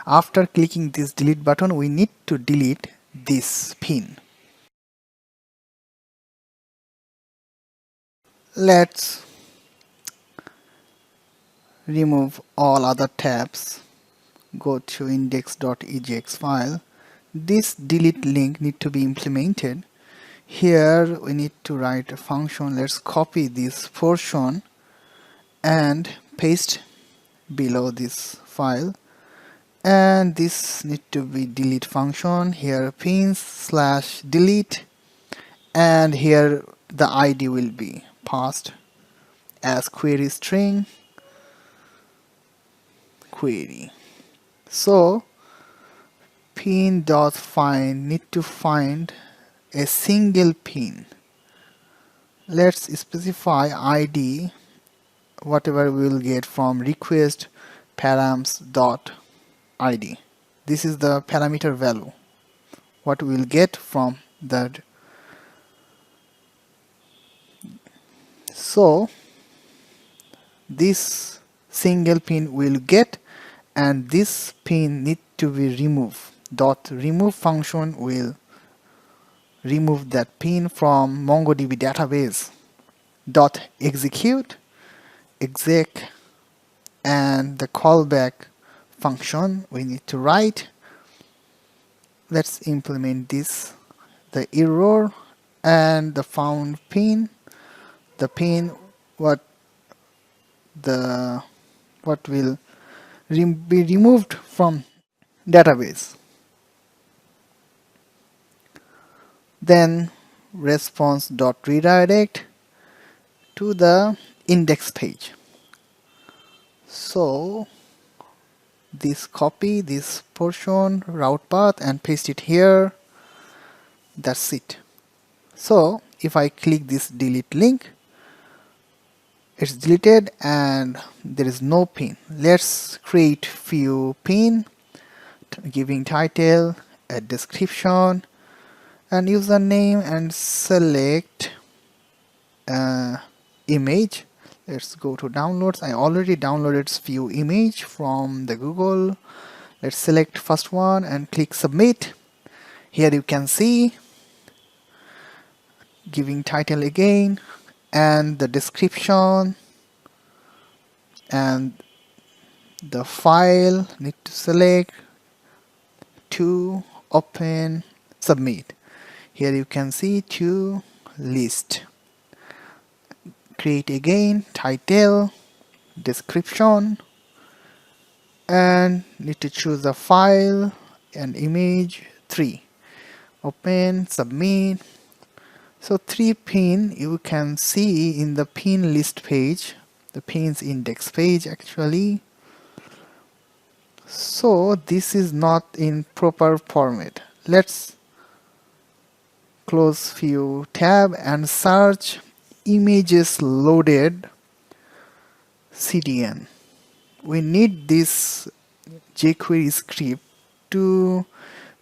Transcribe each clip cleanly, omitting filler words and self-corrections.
After clicking this delete button, we need to delete this pin. Let's remove all other tabs. Go to index.ejx file. This delete link need to be implemented. Here we need to write a function. Let's copy this portion and paste below this file, and this need to be delete function. Here pins slash delete, and here the ID will be passed as query string query. So pin.find need to find a single pin. Let's specify ID whatever we will get from request params dot id. This is the parameter value what we will get from that. So this single pin will get, and this pin need to be removed. Dot remove function will remove that pin from MongoDB database. Dot execute exec, and the callback function we need to write. Let's implement this, the error and the found pin, the pin what will be removed from database. Then response dot redirect to the index page. So this copy this portion route path and paste it here. That's it. So if I click this delete link, it's deleted and there is no pin. Let's create few pin, giving title, a description and username, and select image. Let's go to downloads. I already downloaded few image from the Google. Let's select first one and click submit. Here you can see giving title again and the description and the file need to select to open submit. Here you can see to list. Create again title, description, and need to choose a file and image 3. Open, submit. So 3 pin you can see in the pin list page, the pins index page actually. So this is not in proper format. Let's close few tab and search images loaded CDN. We need this jQuery script to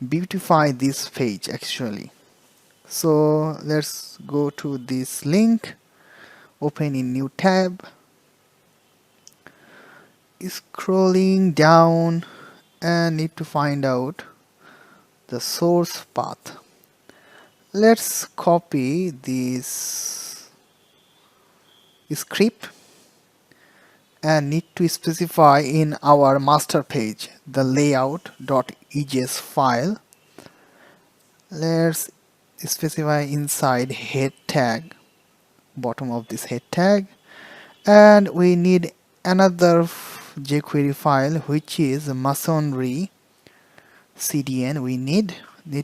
beautify this page actually. So let's go to this link, open in new tab, scrolling down and need to find out the source path. Let's copy this script and need to specify in our master page the layout.ejs file. Let's specify inside head tag, bottom of this head tag, and we need another jQuery file which is masonry CDN. We need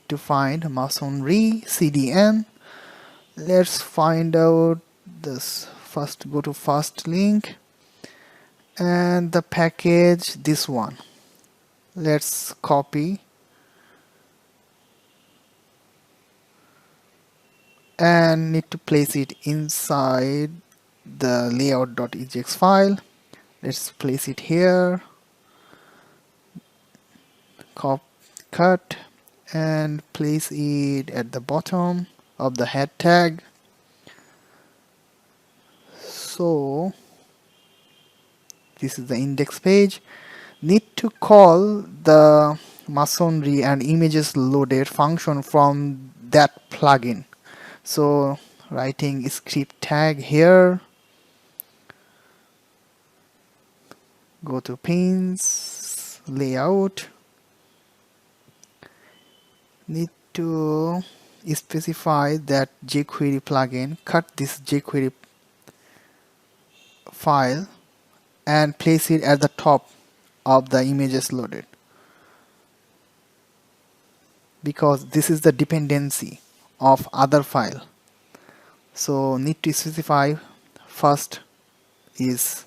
to find masonry CDN. Let's find out this first. Go to first link and the package, this one. Let's copy and need to place it inside the layout.ejx file. Let's place it here, cut and place it at the bottom of the head tag. So this is the index page. need to call the masonry and images loaded function from that plugin. So writing script tag here, go to pins, layout, need to specify that jQuery plugin, cut this jQuery file and place it at the top of the images loaded, because this is the dependency of other file. So need to specify first is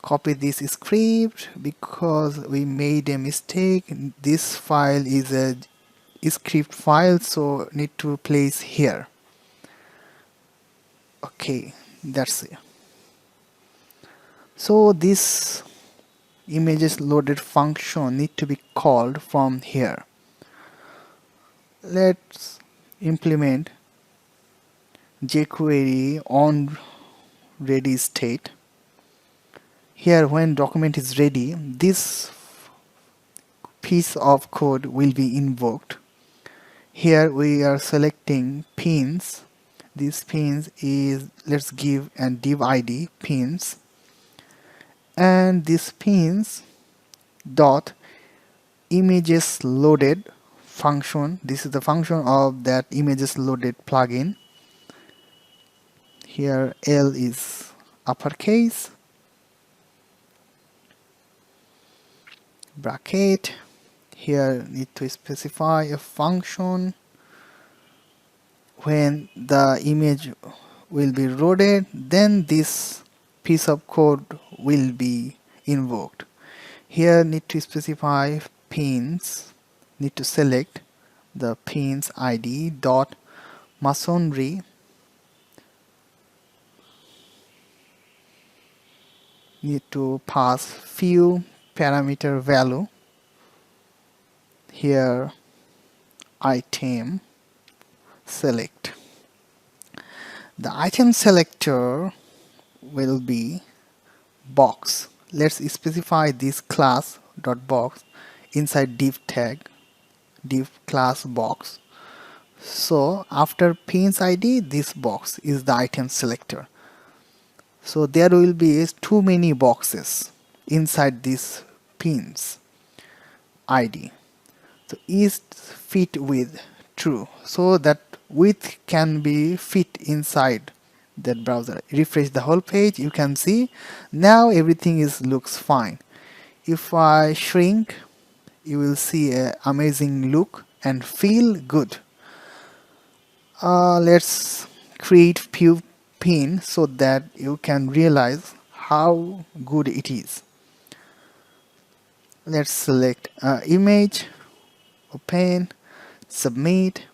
copy this script because we made a mistake. This file is a script file, so need to place here. Okay, that's it. So this images loaded function need to be called from here. Let's implement jQuery on ready state. Here, when document is ready, this piece of code will be invoked. Here we are selecting pins. This pins is, let's give and div id pins, and this pins dot images loaded function. This is the function of that images loaded plugin. Here L is uppercase, bracket. Here need to specify a function. When the image will be loaded, then this piece of code will be invoked. Here need to specify pins, need to select the pins id dot masonry, need to pass few parameter value. Here item select. The item selector will be box. Let's specify this class dot box inside div tag, div class box. So after pins id, this box is the item selector. So there will be too many boxes inside this pins id. So is fit with true, so that width can be fit inside that browser. Refresh the whole page, you can see now everything looks fine. If I shrink, you will see an amazing look and feel good. Let's create few pins so that you can realize how good it is. Let's select image, open, submit.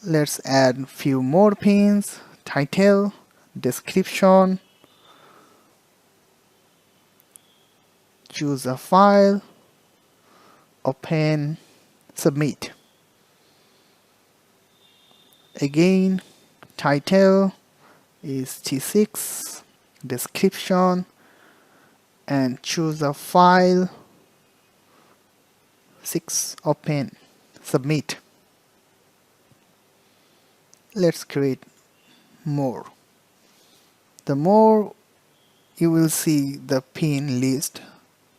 Let's add few more pins, title, description, choose a file, open, submit. Again, title is T6, description, and choose a file, 6, open, submit. Let's create more. The more you will see the pin list,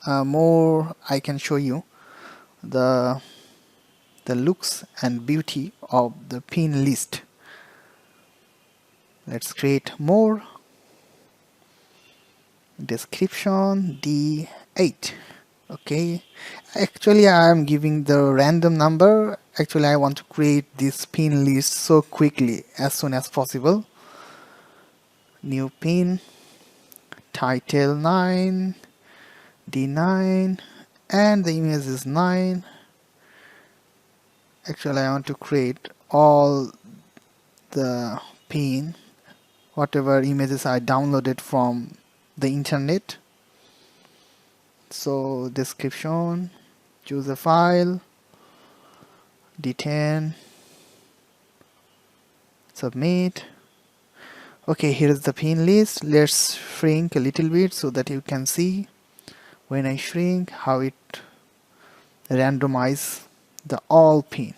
more I can show you the looks and beauty of the pin list. Let's create more. Description D8. Okay, actually I am giving the random number. Actually I want to create this pin list so quickly as soon as possible. New pin, title 9, D9, and the image is 9. Actually I want to create all the pin, whatever images I downloaded from the internet. So description, choose a file, D10, submit. Okay, here is the pin list. Let's shrink a little bit so that you can see when I shrink how it randomize the all pin.